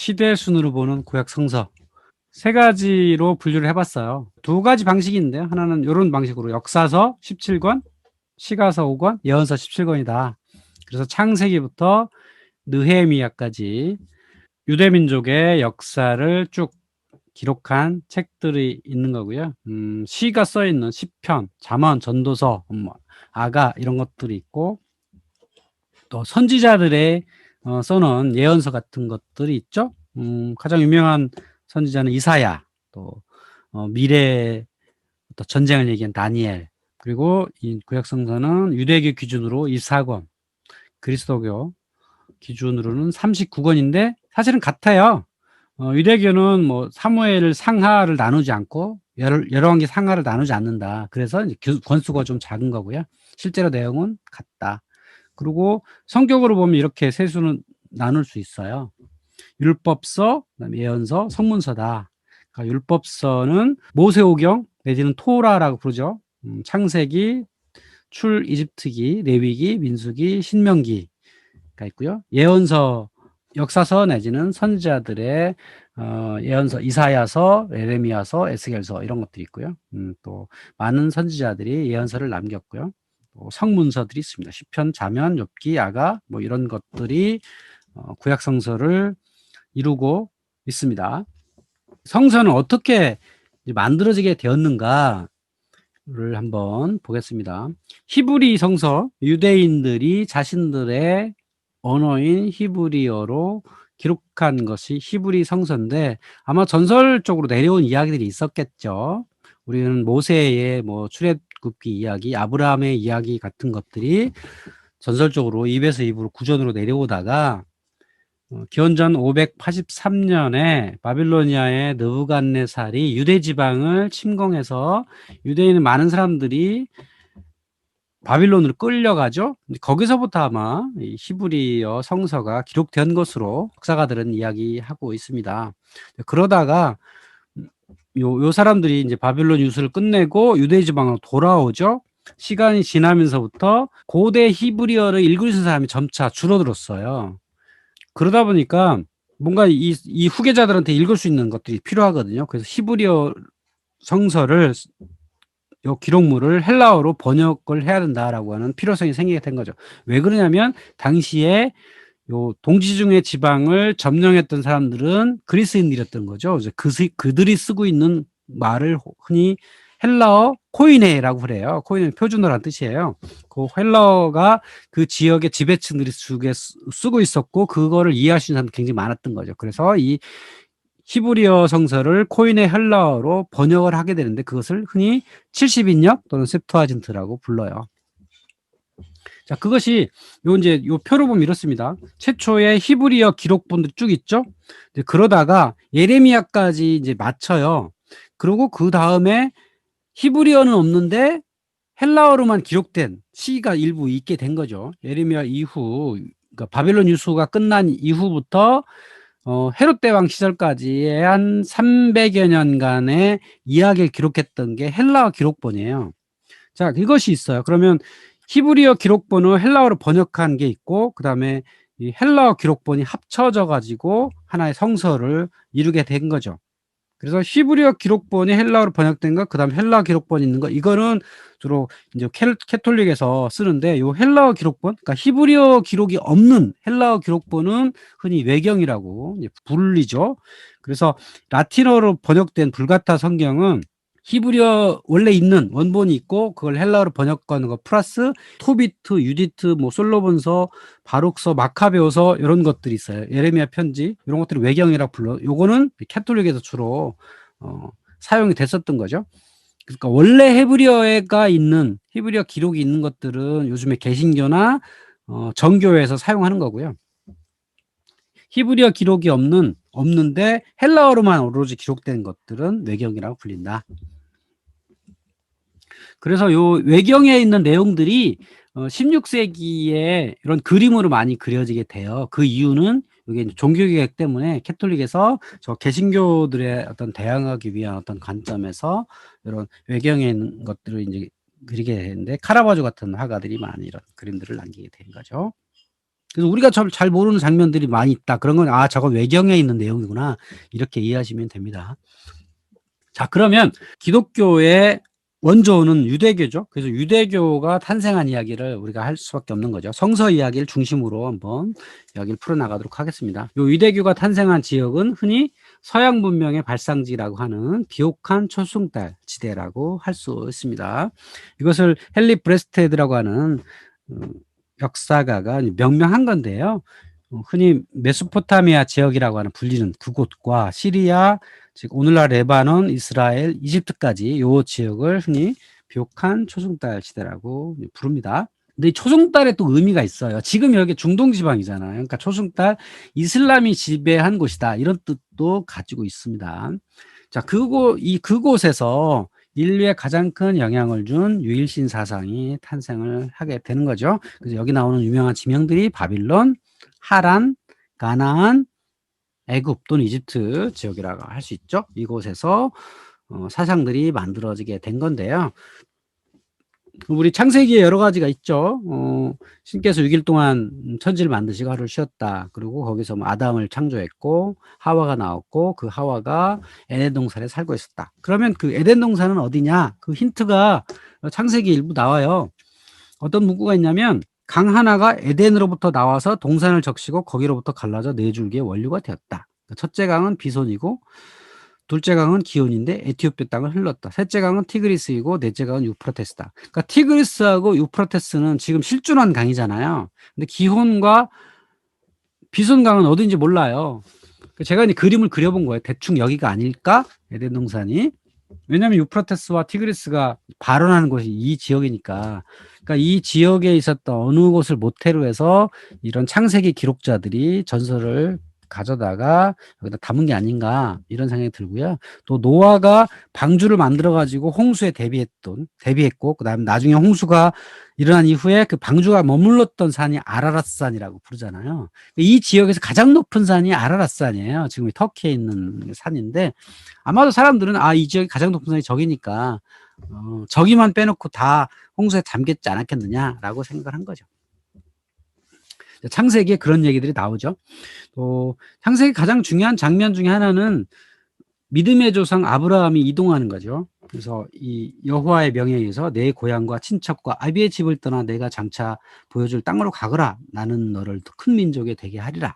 시대 순으로 보는 구약 성서. 세 가지로 분류를 해봤어요. 두 가지 방식이 있는데요. 하나는 이런 방식으로 역사서 17권, 시가서 5권, 예언서 17권이다. 그래서 창세기부터 느헤미야까지 유대민족의 역사를 쭉 기록한 책들이 있는 거고요. 시가 써있는 시편, 잠언, 전도서, 아가 이런 것들이 있고, 또 선지자들의 써놓은 예언서 같은 것들이 있죠. 가장 유명한 선지자는 이사야, 또 미래 또 전쟁을 얘기한 다니엘, 그리고 이 구약성서는 유대교 기준으로 24권, 그리스도교 기준으로는 39권인데 사실은 같아요. 유대교는 뭐 사무엘 상하를 나누지 않고 여러 관계 상하를 나누지 않는다. 그래서 이제 권수가 좀 작은 거고요. 실제로 내용은 같다. 그리고 성격으로 보면 이렇게 세수는 나눌 수 있어요. 율법서, 그다음에 예언서, 성문서다. 그러니까 율법서는 모세오경 내지는 토라라고 부르죠. 창세기, 출, 이집트기, 레위기, 민수기, 신명기가 있고요. 예언서, 역사서 내지는 선지자들의 예언서, 이사야서, 예레미야서, 에스겔서 이런 것들이 있고요. 또 많은 선지자들이 예언서를 남겼고요. 또 성문서들이 있습니다. 시편, 잠언, 욥기, 아가 뭐 이런 것들이 구약 성서를 이루고 있습니다. 성서는 어떻게 만들어지게 되었는가를 한번 보겠습니다. 히브리 성서, 유대인들이 자신들의 언어인 히브리어로 기록한 것이 히브리 성서인데 아마 전설적으로 내려온 이야기들이 있었겠죠. 우리는 모세의 뭐 출애굽기 이야기, 아브라함의 이야기 같은 것들이 전설적으로 입에서 입으로 구전으로 내려오다가 기원전 583년에 바빌로니아의 느부갓네살이 유대 지방을 침공해서 유대인의 많은 사람들이 바빌론으로 끌려가죠. 거기서부터 아마 이 히브리어 성서가 기록된 것으로 역사가들은 이야기하고 있습니다. 그러다가 요 사람들이 이제 바빌론 유수를 끝내고 유대 지방으로 돌아오죠. 시간이 지나면서부터 고대 히브리어를 읽을 수 있는 사람이 점차 줄어들었어요. 그러다 보니까 뭔가 이 후계자들한테 읽을 수 있는 것들이 필요하거든요. 그래서 히브리어 성서를 요 기록물을 헬라어로 번역을 해야 된다라고 하는 필요성이 생기게 된 거죠. 왜 그러냐면 당시에 요 동지중해 지방을 점령했던 사람들은 그리스인들이었던 거죠. 그래서 그들이 쓰고 있는 말을 흔히 헬라어 코이네라고 그래요. 코이네 표준어란 뜻이에요. 그 헬라어가 그 지역의 지배층들이 쓰고 있었고 그거를 이해할 수 있는 사람들이 굉장히 많았던 거죠. 그래서 이 히브리어 성서를 코인의 헬라어로 번역을 하게 되는데 그것을 흔히 70인역 또는 셉투아진트라고 불러요. 자, 그것이 이제 요 표로 보면 이렇습니다. 최초의 히브리어 기록본들이 쭉 있죠. 그러다가 예레미야까지 이제 맞춰요. 그리고 그 다음에 히브리어는 없는데 헬라어로만 기록된 시가 일부 있게 된 거죠. 예레미야 이후, 그러니까 바벨론 유수가 끝난 이후부터 헤롯 대왕 시절까지의 한 300여 년간의 이야기를 기록했던 게 헬라어 기록본이에요. 자, 이것이 있어요. 그러면 히브리어 기록본을 헬라어로 번역한 게 있고, 그 다음에 이 헬라어 기록본이 합쳐져 가지고 하나의 성서를 이루게 된 거죠. 그래서 히브리어 기록본이 헬라어로 번역된 거, 그 다음 헬라어 기록본이 있는 거, 이거는 주로 이제 캐톨릭에서 쓰는데, 요 헬라어 기록본, 그러니까 히브리어 기록이 없는 헬라어 기록본은 흔히 외경이라고 이제 불리죠. 그래서 라틴어로 번역된 불가타 성경은 히브리어 원래 있는 원본이 있고 그걸 헬라어로 번역하는 거 플러스 토비트, 유디트, 뭐 솔로몬서, 바룩서, 마카베오서 이런 것들이 있어요. 예레미야 편지 이런 것들을 외경이라고 불러. 요거는 캐톨릭에서 주로 사용이 됐었던 거죠. 그러니까 원래 히브리어가 있는 히브리어 기록이 있는 것들은 요즘에 개신교나 정교회에서 사용하는 거고요. 히브리어 기록이 없는데 헬라어로만 오로지 기록된 것들은 외경이라고 불린다. 그래서 요 외경에 있는 내용들이 16세기에 이런 그림으로 많이 그려지게 돼요. 그 이유는 이게 종교개혁 때문에 캐톨릭에서 저 개신교들의 어떤 대항하기 위한 어떤 관점에서 이런 외경에 있는 것들을 이제 그리게 되는데 카라바조 같은 화가들이 많이 이런 그림들을 남기게 된 거죠. 그래서 우리가 잘 모르는 장면들이 많이 있다. 그런 건 저건 외경에 있는 내용이구나. 이렇게 이해하시면 됩니다. 자, 그러면 기독교의 원조는 유대교죠. 그래서 유대교가 탄생한 이야기를 우리가 할 수밖에 없는 거죠. 성서 이야기를 중심으로 한번 이야기를 풀어나가도록 하겠습니다. 요 유대교가 탄생한 지역은 흔히 서양 문명의 발상지라고 하는 비옥한 초승달 지대라고 할 수 있습니다. 이것을 헨리 브레스테드라고 하는 역사가가 명명한 건데요. 흔히 메소포타미아 지역이라고 하는 불리는 그곳과 시리아, 즉 오늘날 레바논, 이스라엘, 이집트까지 요 지역을 흔히 비옥한 초승달 시대라고 부릅니다. 근데 이 초승달에 또 의미가 있어요. 지금 여기 중동 지방이잖아요. 그러니까 초승달 이슬람이 지배한 곳이다. 이런 뜻도 가지고 있습니다. 자, 그곳에서 인류에 가장 큰 영향을 준 유일신 사상이 탄생을 하게 되는 거죠. 그래서 여기 나오는 유명한 지명들이 바빌론, 하란, 가나안, 애굽 또는 이집트 지역이라고 할 수 있죠. 이곳에서 사상들이 만들어지게 된 건데요. 우리 창세기에 여러 가지가 있죠. 신께서 6일 동안 천지를 만드시고 하루를 쉬었다. 그리고 거기서 아담을 창조했고 하와가 나왔고 그 하와가 에덴 동산에 살고 있었다. 그러면 그 에덴 동산은 어디냐? 그 힌트가 창세기 일부 나와요. 어떤 문구가 있냐면 강 하나가 에덴으로부터 나와서 동산을 적시고 거기로부터 갈라져 네 줄기의 원류가 되었다. 첫째 강은 비손이고 둘째 강은 기온인데 에티오피아 땅을 흘렀다. 셋째 강은 티그리스이고 넷째 강은 유프라테스다. 그러니까 티그리스하고 유프라테스는 지금 실존한 강이잖아요. 근데 기혼과 비손 강은 어딘지 몰라요. 제가 이제 그림을 그려본 거예요. 대충 여기가 아닐까? 에덴 동산이. 왜냐하면 유프라테스와 티그리스가 발원하는 곳이 이 지역이니까. 그러니까 이 지역에 있었던 어느 곳을 모태로 해서 이런 창세기 기록자들이 전설을 가져다가 여기다 담은 게 아닌가 이런 생각이 들고요. 또 노아가 방주를 만들어 가지고 홍수에 대비했고 그다음에 나중에 홍수가 일어난 이후에 그 방주가 머물렀던 산이 아라랏산이라고 부르잖아요. 이 지역에서 가장 높은 산이 아라랏산이에요. 지금 터키에 있는 산인데 아마도 사람들은 이 지역이 가장 높은 산이 저기니까 저기만 빼놓고 다 홍수에 잠겼지 않았겠느냐라고 생각을 한 거죠. 창세기에 그런 얘기들이 나오죠. 또 창세기 가장 중요한 장면 중에 하나는 믿음의 조상 아브라함이 이동하는 거죠. 그래서 이 여호와의 명에 의해서 내 고향과 친척과 아비의 집을 떠나 내가 장차 보여줄 땅으로 가거라. 나는 너를 더 큰 민족이 되게 하리라.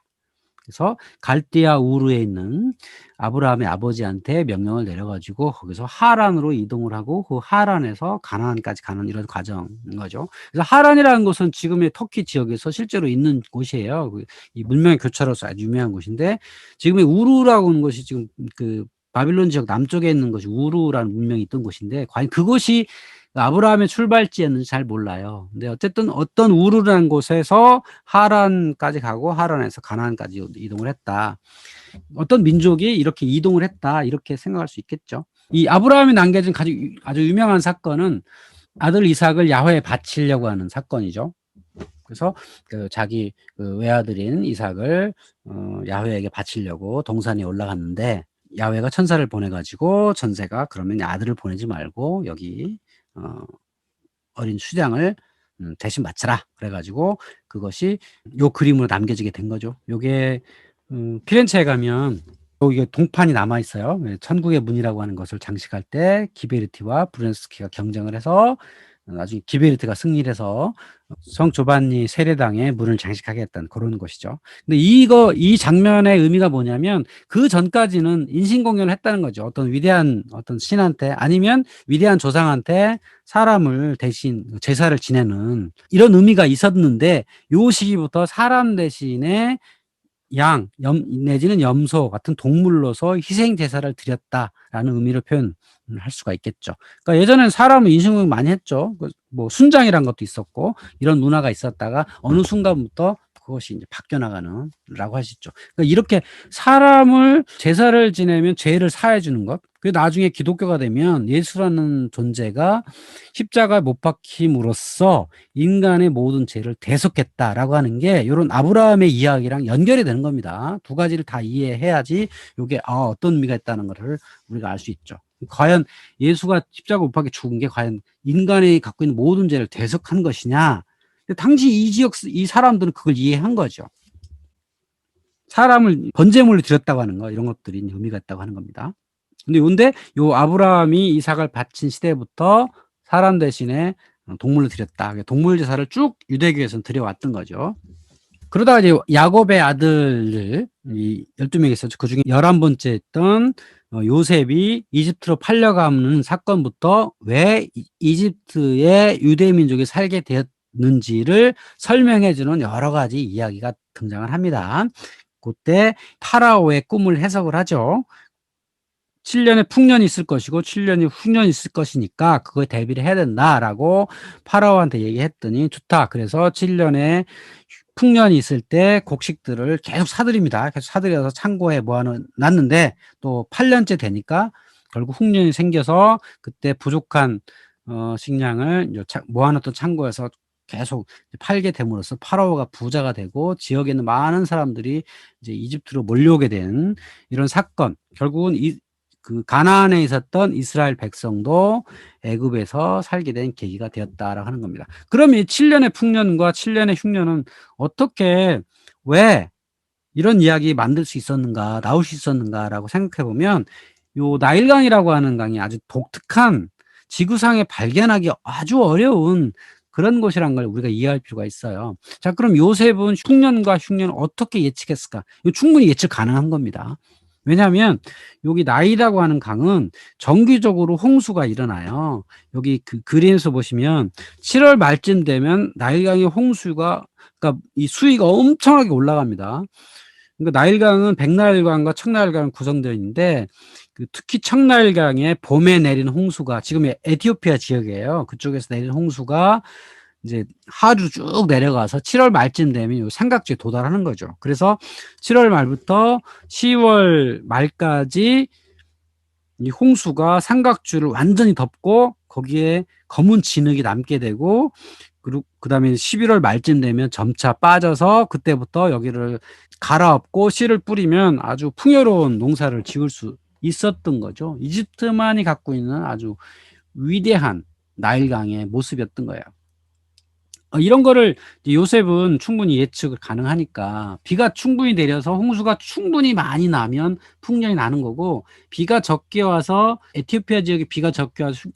그래서 갈대아 우르에 있는 아브라함의 아버지한테 명령을 내려가지고 거기서 하란으로 이동을 하고 그 하란에서 가나안까지 가는 이런 과정인 거죠. 그래서 하란이라는 곳은 지금의 터키 지역에서 실제로 있는 곳이에요. 이 문명의 교차로서 아주 유명한 곳인데 지금의 우르라고 하는 곳이 지금 그 바빌론 지역 남쪽에 있는 것이 우르라는 문명이 있던 곳인데 과연 그곳이 아브라함의 출발지였는지 잘 몰라요. 근데 어쨌든 어떤 우르라는 곳에서 하란까지 가고 하란에서 가나안까지 이동을 했다. 어떤 민족이 이렇게 이동을 했다. 이렇게 생각할 수 있겠죠. 이 아브라함이 남겨진 아주 유명한 사건은 아들 이삭을 야훼에 바치려고 하는 사건이죠. 그래서 자기 외아들인 이삭을 야훼에게 바치려고 동산에 올라갔는데 야훼가 천사를 보내가지고 전세가 그러면 아들을 보내지 말고 여기 어린 수장을 대신 바쳐라. 그래가지고 그것이 요 그림으로 남겨지게 된 거죠. 요게 피렌체에 가면 이게 동판이 남아 있어요. 천국의 문이라고 하는 것을 장식할 때 기베르티와 브레스키가 경쟁을 해서 나중에 기베르트가 승리를 해서 성 조반니 세례당의 문을 장식하게 했던 그런 것이죠. 근데 이 장면의 의미가 뭐냐면 그 전까지는 인신공연을 했다는 거죠. 어떤 위대한 어떤 신한테 아니면 위대한 조상한테 사람을 대신 제사를 지내는 이런 의미가 있었는데 요 시기부터 사람 대신에 내지는 염소 같은 동물로서 희생 제사를 드렸다라는 의미를 표현할 수가 있겠죠. 그러니까 예전엔 사람은 인신공연 많이 했죠. 뭐 순장이란 것도 있었고 이런 문화가 있었다가 어느 순간부터 그것이 이제 바뀌어 나가는라고 할 수 있죠. 그러니까 이렇게 사람을 제사를 지내면 죄를 사해 주는 것. 그 나중에 기독교가 되면 예수라는 존재가 십자가에 못 박힘으로써 인간의 모든 죄를 대속했다라고 하는 게 이런 아브라함의 이야기랑 연결이 되는 겁니다. 두 가지를 다 이해해야지 이게 어떤 의미가 있다는 것을 우리가 알 수 있죠. 과연 예수가 십자가 못 박혀 죽은 게 과연 인간이 갖고 있는 모든 죄를 대속한 것이냐? 당시 이 사람들은 그걸 이해한 거죠. 사람을 번제물로 드렸다고 하는 거, 이런 것들이 의미가 있다고 하는 겁니다. 근데 요 아브라함이 이삭을 바친 시대부터 사람 대신에 동물을 드렸다. 동물 제사를 쭉 유대교에서는 드려왔던 거죠. 그러다가 이제 야곱의 아들을 이 12명이 있었죠. 그중에 11번째였던 요셉이 이집트로 팔려가는 사건부터 왜 이집트의 유대 민족이 살게 되었는지를 설명해 주는 여러 가지 이야기가 등장을 합니다. 그때 파라오의 꿈을 해석을 하죠. 7년의 풍년이 있을 것이고 7년이 흉년이 있을 것이니까 그거에 대비를 해야 된다라고 파라오한테 얘기했더니 좋다. 그래서 7년의 풍년이 있을 때 곡식들을 계속 사들입니다. 계속 사들여서 창고에 모아놨는데 또 8년째 되니까 결국 흉년이 생겨서 그때 부족한 식량을 모아놨던 창고에서 계속 팔게 됨으로써 파라오가 부자가 되고 지역에 있는 많은 사람들이 이제 이집트로 몰려오게 된 이런 사건. 결국은 그 가나안에 있었던 이스라엘 백성도 애굽에서 살게 된 계기가 되었다라고 하는 겁니다. 그럼 이 7년의 풍년과 7년의 흉년은 어떻게, 왜 이런 이야기 만들 수 있었는가, 나올 수 있었는가라고 생각해 보면 요 나일강이라고 하는 강이 아주 독특한, 지구상에 발견하기 아주 어려운 그런 곳이란 걸 우리가 이해할 필요가 있어요. 자, 그럼 요셉은 풍년과 흉년을 어떻게 예측했을까? 이거 충분히 예측 가능한 겁니다. 왜냐하면 여기 나일이라고 하는 강은 정기적으로 홍수가 일어나요. 여기 그 그림에서 보시면 7월 말쯤 되면 나일강의 홍수가, 그러니까 이 수위가 엄청나게 올라갑니다. 그러니까 나일강은 백나일강과 청나일강 구성되어 있는데 특히 청나일강에 봄에 내리는 홍수가, 지금 에티오피아 지역이에요. 그쪽에서 내리는 홍수가 이제 하루 쭉 내려가서 7월 말쯤 되면 요 삼각지에 도달하는 거죠. 그래서 7월 말부터 10월 말까지 이 홍수가 삼각주를 완전히 덮고 거기에 검은 진흙이 남게 되고, 그리고 그다음에 11월 말쯤 되면 점차 빠져서 그때부터 여기를 갈아엎고 씨를 뿌리면 아주 풍요로운 농사를 지을 수 있었던 거죠. 이집트만이 갖고 있는 아주 위대한 나일강의 모습이었던 거예요. 이런 거를 요셉은 충분히 예측을 가능하니까, 비가 충분히 내려서 홍수가 충분히 많이 나면 풍년이 나는 거고, 비가 적게 와서 에티오피아 지역에 비가 적게 와서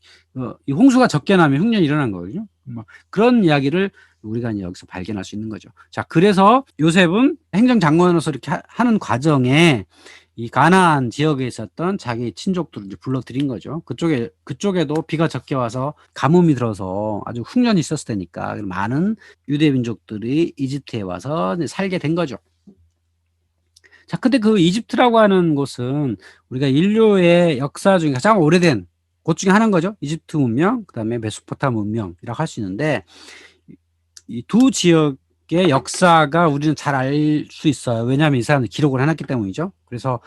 이 홍수가 적게 나면 흉년이 일어난 거거든요. 그런 이야기를 우리가 이제 여기서 발견할 수 있는 거죠. 자, 그래서 요셉은 행정장관으로서 이렇게 하는 과정에 이 가나안 지역에 있었던 자기 친족들을 이제 불러들인 거죠. 그쪽에도 비가 적게 와서 가뭄이 들어서 아주 흉년이 있었을 테니까 많은 유대 민족들이 이집트에 와서 이제 살게 된 거죠. 자, 근데 그 이집트라고 하는 곳은 우리가 인류의 역사 중에 가장 오래된 곳 중에 하나인 거죠. 이집트 문명, 그다음에 메소포타미아 문명이라고 할 수 있는데, 이 두 지역의 역사가 우리는 잘 알 수 있어요. 왜냐하면 이 사람들 기록을 해놨기 때문이죠. 그래서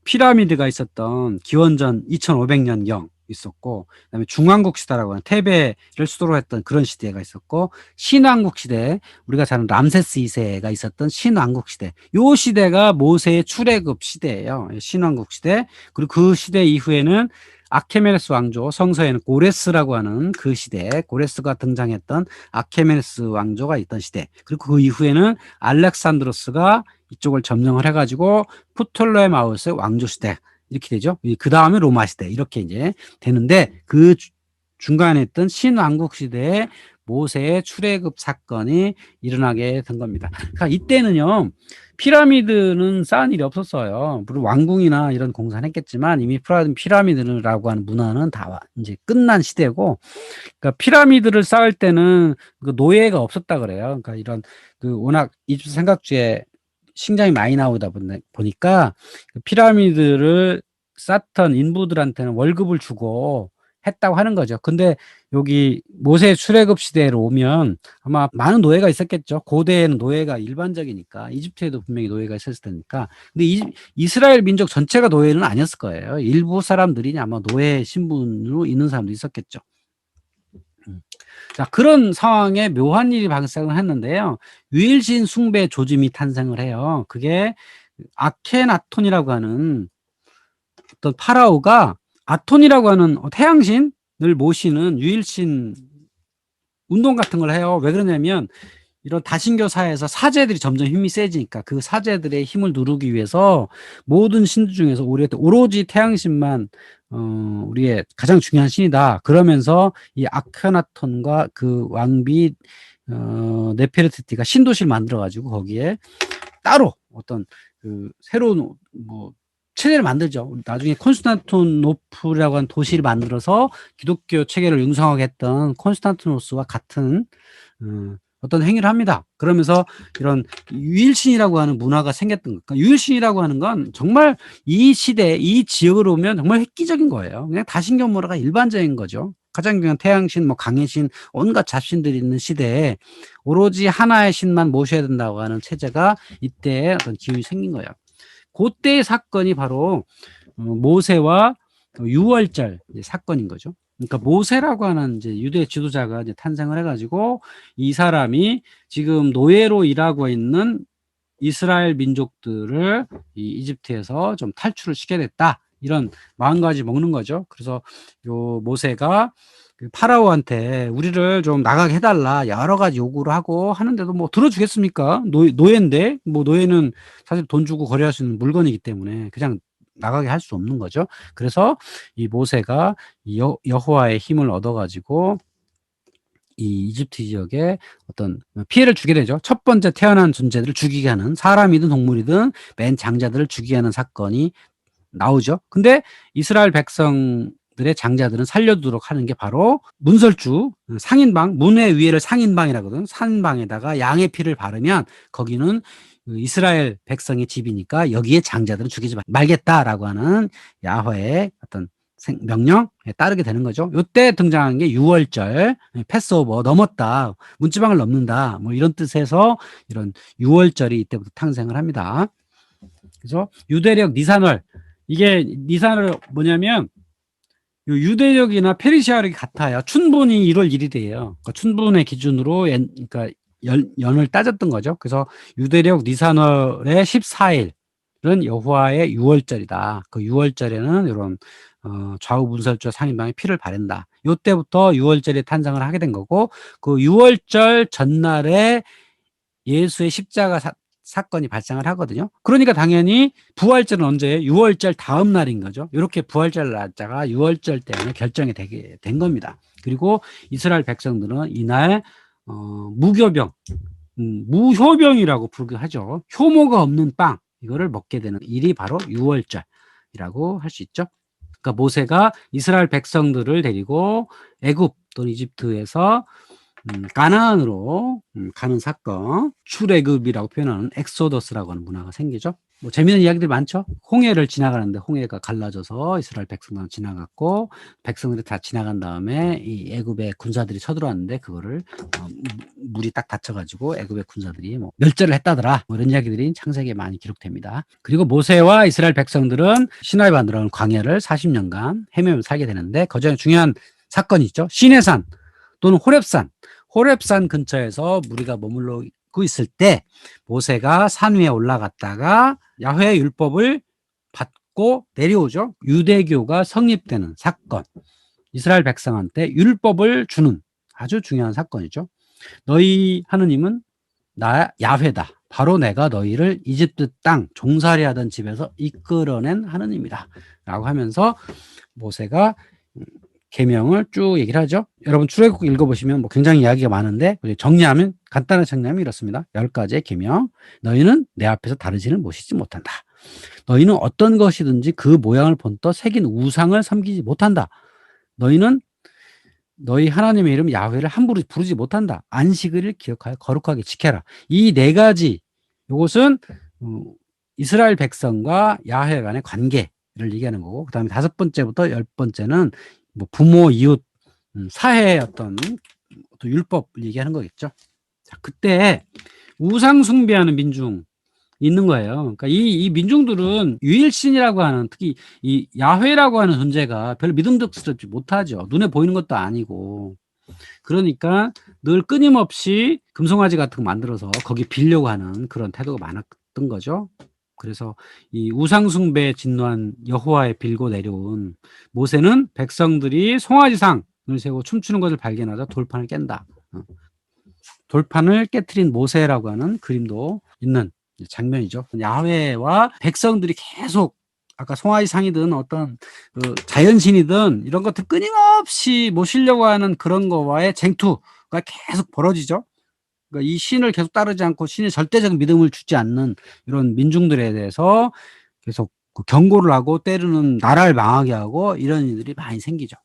피라미드가 있었던 기원전 2500년경 있었고, 그다음에 중왕국 시대라고 하는 테베를 수도로 했던 그런 시대가 있었고, 신왕국 시대, 우리가 잘 아는 람세스 2세가 있었던 신왕국 시대, 요 시대가 모세의 출애굽 시대예요. 신왕국 시대. 그리고 그 시대 이후에는 아케메네스 왕조, 성서에는 고레스라고 하는 그 시대, 고레스가 등장했던 아케메네스 왕조가 있던 시대, 그리고 그 이후에는 알렉산드로스가 이쪽을 점령을 해가지고 프톨레마우스 왕조 시대, 이렇게 되죠. 그 다음에 로마 시대, 이렇게 이제 되는데, 그 중간에 있던 신왕국 시대에 모세의 출애굽 사건이 일어나게 된 겁니다. 그러니까 이때는요, 피라미드는 쌓은 일이 없었어요. 물론 왕궁이나 이런 공사는 했겠지만 이미 피라미드라고 하는 문화는 다 이제 끝난 시대고, 그러니까 피라미드를 쌓을 때는 그 노예가 없었다 그래요. 그러니까 이런 워낙 이집트 삼각주에 식량이 많이 나오다 보니까 그 피라미드를 쌓던 인부들한테는 월급을 주고 했다고 하는 거죠. 근데 여기 모세 출애굽 시대로 오면 아마 많은 노예가 있었겠죠. 고대에는 노예가 일반적이니까, 이집트에도 분명히 노예가 있었을 테니까. 근데 이스라엘 민족 전체가 노예는 아니었을 거예요. 일부 사람들이 아마 노예 신분으로 있는 사람도 있었겠죠. 자, 그런 상황에 묘한 일이 발생을 했는데요. 유일신 숭배 조짐이 탄생을 해요. 그게 아케나톤이라고 하는 어떤 파라오가, 아톤이라고 하는 태양신을 모시는 유일신 운동 같은 걸 해요. 왜 그러냐면 이런 다신교 사회에서 사제들이 점점 힘이 세지니까 그 사제들의 힘을 누르기 위해서 모든 신들 중에서 오로지 태양신만 우리의 가장 중요한 신이다. 그러면서 이 아크나톤과 그 왕비 네페르티티가 신도시를 만들어 가지고 거기에 따로 어떤 그 새로운 뭐 체제를 만들죠. 나중에 콘스탄티노플이라고 하는 도시를 만들어서 기독교 체계를 융성하게 했던 콘스탄티노스와 같은 어떤 행위를 합니다. 그러면서 이런 유일신이라고 하는 문화가 생겼던 것. 그러니까 유일신이라고 하는 건 정말 이 시대, 이 지역으로 오면 정말 획기적인 거예요. 그냥 다신교 문화가 일반적인 거죠. 가장 중요한 태양신, 뭐 강해신, 온갖 잡신들이 있는 시대에 오로지 하나의 신만 모셔야 된다고 하는 체제가 이때 어떤 기운이 생긴 거예요. 그때의 사건이 바로 모세와 유월절 사건인 거죠. 그러니까 모세라고 하는 이제 유대 지도자가 이제 탄생을 해가지고 이 사람이 지금 노예로 일하고 있는 이스라엘 민족들을 이 이집트에서 좀 탈출을 시켜냈다. 이런 마음가짐이 먹는 거죠. 그래서 요 모세가 그 파라오한테 우리를 좀 나가게 해달라 여러 가지 요구를 하고 하는데도 뭐 들어주겠습니까? 노예인데 뭐 노예는 사실 돈 주고 거래할 수 있는 물건이기 때문에 그냥 나가게 할 수 없는 거죠. 그래서 이 모세가 여호와의 힘을 얻어가지고 이 이집트 지역에 어떤 피해를 주게 되죠. 첫 번째 태어난 존재들을 죽이게 하는, 사람이든 동물이든 맨 장자들을 죽이게 하는 사건이 나오죠. 근데 이스라엘 백성들의 장자들은 살려두도록 하는 게 바로 문설주, 상인방, 문의 위에를 상인방이라거든. 상인방에다가 양의 피를 바르면 거기는 이스라엘 백성의 집이니까 여기에 장자들은 죽이지 말겠다라고 하는 야훼의 어떤 명령에 따르게 되는 거죠. 요때 등장한 게 유월절, 패스오버, 넘었다, 문지방을 넘는다, 뭐 이런 뜻에서 이런 유월절이 이때부터 탄생을 합니다. 그래서 유대력 니산월, 이게 니산월 뭐냐면 유대력이나 페르시아력이 같아요. 춘분이 1월 1일이에요. 그러니까 춘분의 기준으로 그러니까 연을 따졌던 거죠. 그래서 유대력 니산월의 14일은 여호와의 유월절이다. 그 유월절에는 이런 좌우문설주 상인방에 피를 바른다. 요때부터 유월절이 탄생을 하게 된 거고, 그 유월절 전날에 예수의 십자가 사건이 발생을 하거든요. 그러니까 당연히 부활절은 언제? 유월절 다음 날인 거죠. 이렇게 부활절 날짜가 유월절 때문에 결정이 되게 된 겁니다. 그리고 이스라엘 백성들은 이날 무교병, 무효병이라고 부르기도 하죠. 효모가 없는 빵, 이거를 먹게 되는 일이 바로 유월절이라고 할 수 있죠. 그러니까 모세가 이스라엘 백성들을 데리고 애굽 또는 이집트에서 가나안으로 가는 사건, 출애굽이라고 표현하는 엑소더스라고 하는 문화가 생기죠. 뭐 재미있는 이야기들이 많죠. 홍해를 지나가는데 홍해가 갈라져서 이스라엘 백성들은 지나갔고, 백성들이 다 지나간 다음에 이 애굽의 군사들이 쳐들어왔는데 그거를 물이 딱 닫혀가지고 애굽의 군사들이 뭐 멸절을 했다더라, 뭐 이런 이야기들이 창세기에 많이 기록됩니다. 그리고 모세와 이스라엘 백성들은 시나이 반도라는 광야를 40년간 헤매며 살게 되는데 그 중에 중요한 사건이 있죠. 시내산 또는 호렙산 근처에서 무리가 머물고 있을 때 모세가 산 위에 올라갔다가 야훼의 율법을 받고 내려오죠. 유대교가 성립되는 사건. 이스라엘 백성한테 율법을 주는 아주 중요한 사건이죠. 너희 하느님은 나 야훼다. 바로 내가 너희를 이집트 땅 종살이 하던 집에서 이끌어낸 하느님이다. 라고 하면서 모세가 계명을 쭉 얘기를 하죠. 여러분 출애굽 읽어보시면 뭐 굉장히 이야기가 많은데 정리하면, 간단한 정리하면 이렇습니다. 10가지의 계명. 너희는 내 앞에서 다르지는 모시지 못한다. 너희는 어떤 것이든지 그 모양을 본떠 새긴 우상을 섬기지 못한다. 너희는 너희 하나님의 이름 야훼를 함부로 부르지 못한다. 안식일을 기억하여 거룩하게 지켜라. 이 4가지, 이것은 이스라엘 백성과 야훼 간의 관계를 얘기하는 거고, 그 다음에 5번째부터 10번째는 뭐 부모, 이웃, 사회의 어떤 율법을 얘기하는 거겠죠. 자, 그때 우상 숭배하는 민중 있는 거예요. 그러니까 이 민중들은 유일신이라고 하는, 특히 이 야훼라고 하는 존재가 별로 믿음직스럽지 못하죠. 눈에 보이는 것도 아니고. 그러니까 늘 끊임없이 금송아지 같은 거 만들어서 거기 빌려고 하는 그런 태도가 많았던 거죠. 그래서 이 우상숭배에 진노한 여호와에 빌고 내려온 모세는 백성들이 송아지상을 세우고 춤추는 것을 발견하자 돌판을 깬다. 돌판을 깨트린 모세라고 하는 그림도 있는 장면이죠. 야훼와 백성들이 계속 아까 송아지상이든 어떤 그 자연신이든 이런 것들 끊임없이 모시려고 하는 그런 거와의 쟁투가 계속 벌어지죠. 그러니까 이 신을 계속 따르지 않고 신의 절대적 믿음을 주지 않는 이런 민중들에 대해서 계속 그 경고를 하고 때로는 나라를 망하게 하고 이런 일들이 많이 생기죠.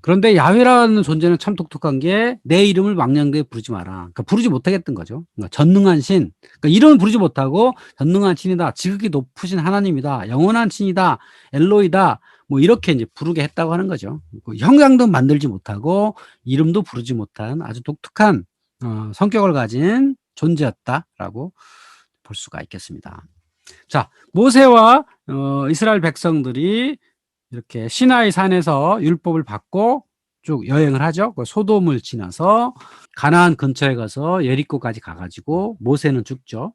그런데 야훼라는 존재는 참 독특한 게 내 이름을 망령되이 부르지 마라. 그러니까 부르지 못하겠던 거죠. 그러니까 전능한 신. 그러니까 이름을 부르지 못하고 전능한 신이다. 지극히 높으신 하나님이다. 영원한 신이다. 엘로이다. 뭐 이렇게 이제 부르게 했다고 하는 거죠. 그 형상도 만들지 못하고 이름도 부르지 못한 아주 독특한 성격을 가진 존재였다라고 볼 수가 있겠습니다. 자, 모세와 이스라엘 백성들이 이렇게 시나이 산에서 율법을 받고 쭉 여행을 하죠. 그 소돔을 지나서 가나안 근처에 가서 여리고까지 가가지고 모세는 죽죠.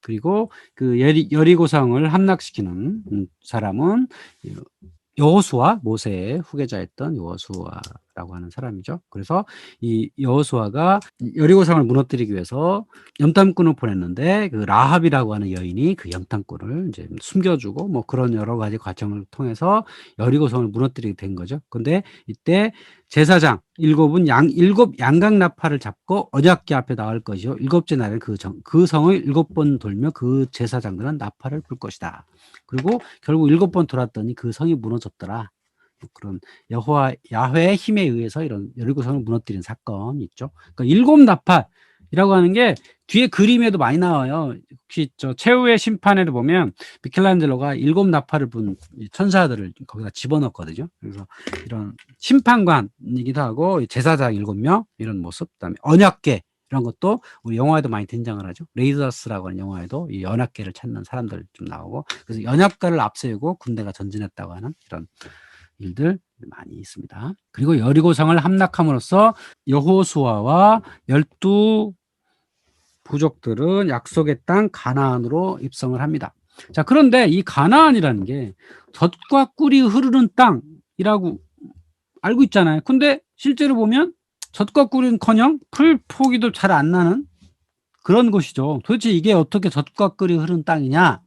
그리고 그 여리고성을 함락시키는 사람은 여호수아, 모세의 후계자였던 여호수아라고 하는 사람이죠. 그래서 이 여호수아가 여리고성을 무너뜨리기 위해서 염탐꾼을 보냈는데 그 라합이라고 하는 여인이 그 염탐꾼을 이제 숨겨주고 뭐 그런 여러 가지 과정을 통해서 여리고성을 무너뜨리게 된 거죠. 근데 이때 제사장 일곱 양각 나팔을 잡고 언약궤 앞에 나갈 것이요 일곱째 날에 그 성을 7번 돌며 그 제사장들은 나팔을 불 것이다. 그리고 결국 7번 돌았더니 그 성이 무너졌더라. 그런 야훼의 힘에 의해서 이런 여리고성을 무너뜨린 사건이 있죠. 그러니까 7나팔이라고 하는 게 뒤에 그림에도 많이 나와요. 혹시 저 최후의 심판에도 보면 미켈란젤로가 7나팔을 분 천사들을 거기다 집어넣거든요. 그래서 이런 심판관이기도 하고 제사장 7명 이런 모습, 그다음에 언약궤 이런 것도 우리 영화에도 많이 등장을 하죠. 레이더스라고 하는 영화에도 이 언약궤를 찾는 사람들 좀 나오고, 그래서 언약궤를 앞세우고 군대가 전진했다고 하는 이런 일들 많이 있습니다. 그리고 여리고성을 함락함으로써 여호수아와 12 부족들은 약속의 땅 가나안으로 입성을 합니다. 자, 그런데 이 가나안이라는 게 젖과 꿀이 흐르는 땅이라고 알고 있잖아요. 근데 실제로 보면 젖과 꿀은커녕 풀 포기도 잘 안 나는 그런 곳이죠. 도대체 이게 어떻게 젖과 꿀이 흐르는 땅이냐?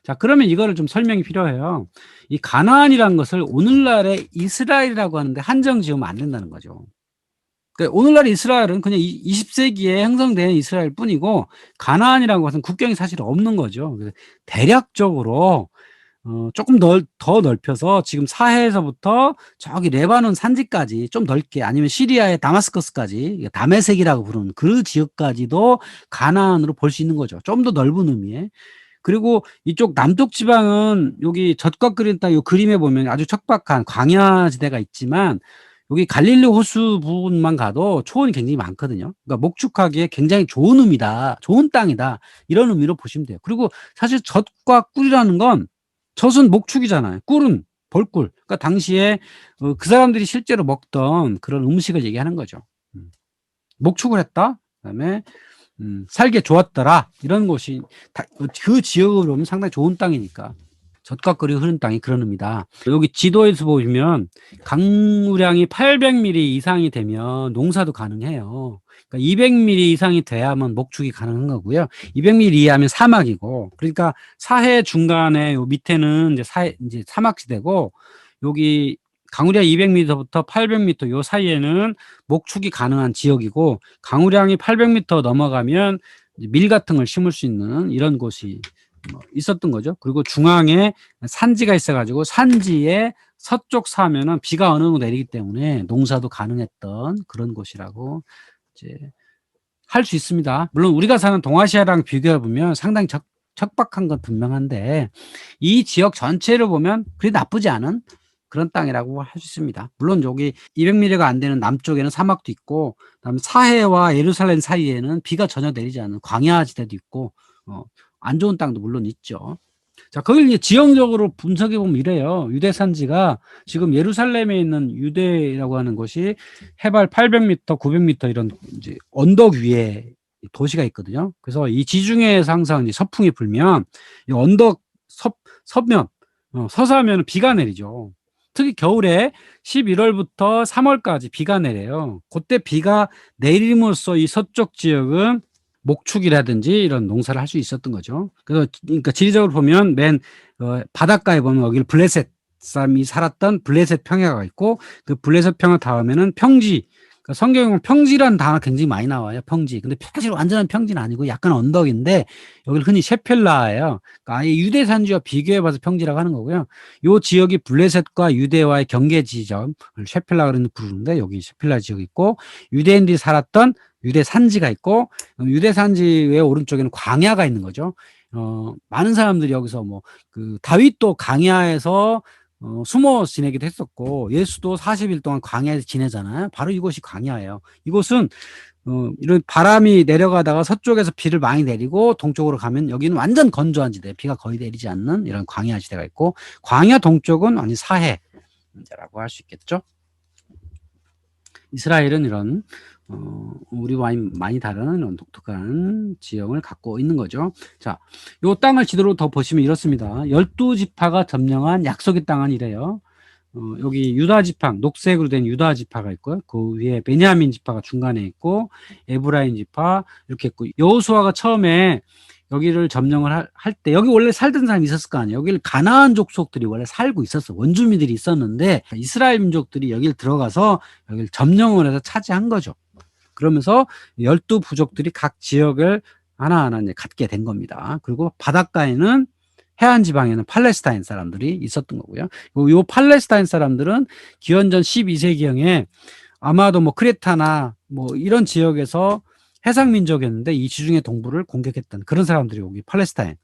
자, 그러면 이거를 좀 설명이 필요해요. 이 가나안이라는 것을 오늘날의 이스라엘이라고 하는데 한정 지으면 안 된다는 거죠. 그러니까 오늘날의 이스라엘은 그냥 20세기에 형성된 이스라엘 뿐이고 가나안이라는 것은 국경이 사실 없는 거죠. 그래서 대략적으로 조금 더 넓혀서 지금 사해에서부터 저기 레바논 산지까지 좀 넓게, 아니면 시리아의 다마스커스까지, 다메섹이라고 부르는 그 지역까지도 가나안으로 볼 수 있는 거죠. 좀 더 넓은 의미에. 그리고 이쪽 남쪽 지방은 여기 젖과 끓인 땅 이 그림에 보면 아주 척박한 광야지대가 있지만 여기 갈릴리 호수 부분만 가도 초원이 굉장히 많거든요. 그러니까 목축하기에 굉장히 좋은 의미다, 좋은 땅이다, 이런 의미로 보시면 돼요. 그리고 사실 젖과 꿀이라는 건 젖은 목축이잖아요. 꿀은 벌꿀. 그러니까 당시에 그 사람들이 실제로 먹던 그런 음식을 얘기하는 거죠. 목축을 했다. 그다음에 살기 좋았더라. 이런 곳이 그 지역으로 보면 상당히 좋은 땅이니까. 젖과 꿀이 흐르는 땅이 그런 의미다. 여기 지도에서 보시면 강우량이 800mm 이상이 되면 농사도 가능해요. 그러니까 200mm 이상이 돼야만 목축이 가능한 거고요. 200mm 이하면 사막이고, 그러니까 사해 중간에 요 밑에는 이제 사막지대고, 여기 강우량 200m부터 800m 요 사이에는 목축이 가능한 지역이고, 강우량이 800m 넘어가면 밀 같은 걸 심을 수 있는 이런 곳이 있었던 거죠. 그리고 중앙에 산지가 있어가지고 산지의 서쪽 사면은 비가 어느 정도 내리기 때문에 농사도 가능했던 그런 곳이라고 이제 할 수 있습니다. 물론 우리가 사는 동아시아랑 비교해 보면 상당히 척박한 건 분명한데 이 지역 전체를 보면 그리 나쁘지 않은 그런 땅이라고 할 수 있습니다. 물론 여기 200mm가 안 되는 남쪽에는 사막도 있고, 그다음에 사해와 예루살렘 사이에는 비가 전혀 내리지 않는 광야지대도 있고, 안 좋은 땅도 물론 있죠. 자, 그걸 이제 지형적으로 분석해 보면 이래요. 유대 산지가 지금 예루살렘에 있는 유대라고 하는 곳이 해발 800m, 900m 이런 이제 언덕 위에 도시가 있거든요. 그래서 이 지중해에서 항상 이제 서풍이 불면 이 언덕 서면 비가 내리죠. 특히 겨울에 11월부터 3월까지 비가 내려요. 그때 비가 내림으로써 이 서쪽 지역은 목축이라든지 이런 농사를 할 수 있었던 거죠. 그래서 그러니까 지리적으로 보면 맨 바닷가에 보면 여기를 블레셋 사람이 살았던 블레셋 평야가 있고, 그 블레셋 평야 다음에는 평지. 그러니까 성경에 보면 평지라는 단어가 굉장히 많이 나와요. 평지. 근데 사실 완전한 평지는 아니고 약간 언덕인데 여기를 흔히 셰펠라예요. 그러니까 아예 유대 산지와 비교해봐서 평지라고 하는 거고요. 요 지역이 블레셋과 유대와의 경계 지점을 셰펠라로 부르는데, 여기 셰펠라 지역이 있고 유대인들이 살았던 유대 산지가 있고, 유대 산지의 오른쪽에는 광야가 있는 거죠. 많은 사람들이 여기서 다윗도 광야에서 숨어 지내기도 했었고, 예수도 40일 동안 광야에서 지내잖아요. 바로 이곳이 광야예요. 이곳은 이런 바람이 내려가다가 서쪽에서 비를 많이 내리고 동쪽으로 가면 여기는 완전 건조한 지대, 비가 거의 내리지 않는 이런 광야 지대가 있고, 광야 동쪽은 완전 사해라고 할 수 있겠죠. 이스라엘은 이런 우리와 많이 다른 이런 독특한 지형을 갖고 있는 거죠. 자, 요 땅을 지도로 더 보시면 이렇습니다. 12지파가 점령한 약속의 땅은 이래요. 여기 유다 지파, 녹색으로 된 유다 지파가 있고요. 그 위에 베냐민 지파가 중간에 있고, 에브라임 지파 이렇게 있고, 여호수아가 처음에 여기를 점령을 할 때 여기 원래 살던 사람이 있었을 거 아니에요. 여기를 가나안 족속들이 원래 살고 있었어. 원주민들이 있었는데 이스라엘 민족들이 여기를 들어가서 여기를 점령을 해서 차지한 거죠. 그러면서 12부족들이 각 지역을 하나하나 이제 갖게 된 겁니다. 그리고 바닷가에는, 해안 지방에는 팔레스타인 사람들이 있었던 거고요. 요 팔레스타인 사람들은 기원전 12세기경에 아마도 크레타나 이런 지역에서 해상 민족이었는데 이 지중해 동부를 공격했던 그런 사람들이 여기 팔레스타인.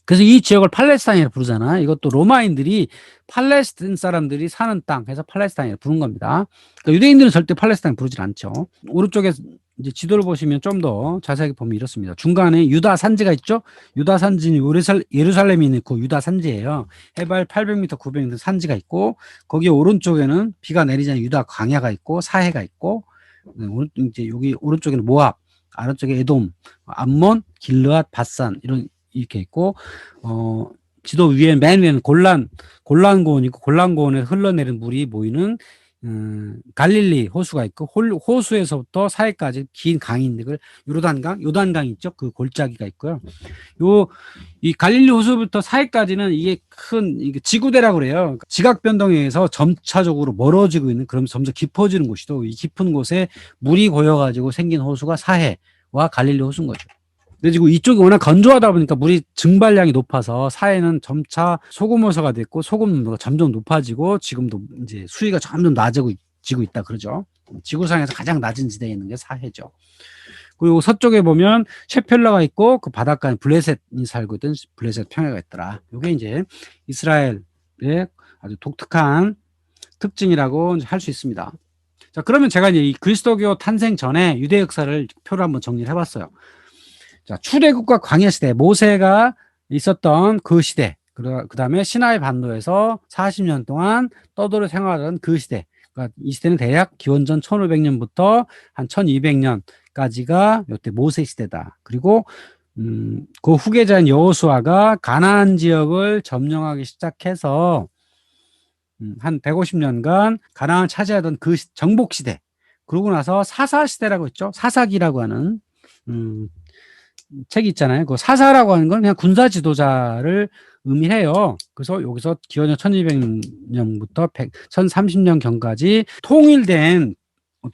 그래서 이 지역을 팔레스타인이라고 부르잖아. 이것도 로마인들이 팔레스타인 사람들이 사는 땅 해서 팔레스타인이라고 부른 겁니다. 그러니까 유대인들은 절대 팔레스타인 부르질 않죠. 오른쪽에 이제 지도를 보시면 좀 더 자세하게 보면 이렇습니다. 중간에 유다 산지가 있죠. 유다 산지는 예루살렘이 있고 유다 산지예요. 해발 800m, 900m 산지가 있고, 거기 오른쪽에는 비가 내리지 않는 유다 광야가 있고 사해가 있고, 이제 여기 오른쪽에는 모압, 아래쪽에 에돔, 암몬, 길르앗, 바산 이렇게 있고, 지도 위에 맨 위에는 골란고원이 있고, 골란고원에서 흘러내리는 물이 모이는 갈릴리 호수가 있고, 호수에서부터 사해까지 긴 강이 있는데 그걸 요단강 있죠. 그 골짜기가 있고요. 이 갈릴리 호수부터 사해까지는 이게 이게 지구대라고 그래요. 그러니까 지각 변동에 의해서 점차적으로 멀어지고 있는, 그럼 점점 깊어지는 곳이도, 이 깊은 곳에 물이 고여가지고 생긴 호수가 사해와 갈릴리 호수인 거죠. 근데 지금 이쪽이 워낙 건조하다 보니까 물이 증발량이 높아서 사해는 점차 소금 호수가 됐고, 소금 농도가 점점 높아지고 지금도 이제 수위가 점점 낮아지고 있다 그러죠. 지구상에서 가장 낮은 지대에 있는 게 사해죠. 그리고 서쪽에 보면 셰펠라가 있고, 그 바닷가에 블레셋이 살고 있던 블레셋 평야가 있더라. 이게 이제 이스라엘의 아주 독특한 특징이라고 할 수 있습니다. 자, 그러면 제가 이제 이 그리스도교 탄생 전에 유대 역사를 표로 한번 정리를 해봤어요. 자, 출애굽과 광야 시대, 모세가 있었던 그 시대, 그 다음에 시나이 반도에서 40년 동안 떠돌이 생활하던 그 시대. 그러니까 이 시대는 대략 기원전 1500년부터 한 1200년까지가 이때 모세 시대다. 그리고 그 후계자인 여호수아가 가나안 지역을 점령하기 시작해서 한 150년간 가나안을 차지하던 그 정복 시대. 그러고 나서 사사 시대라고 있죠. 사사기라고 하는 책이 있잖아요. 그 사사라고 하는 건 그냥 군사 지도자를 의미해요. 그래서 여기서 기원전 1200년부터 1030년경까지 통일된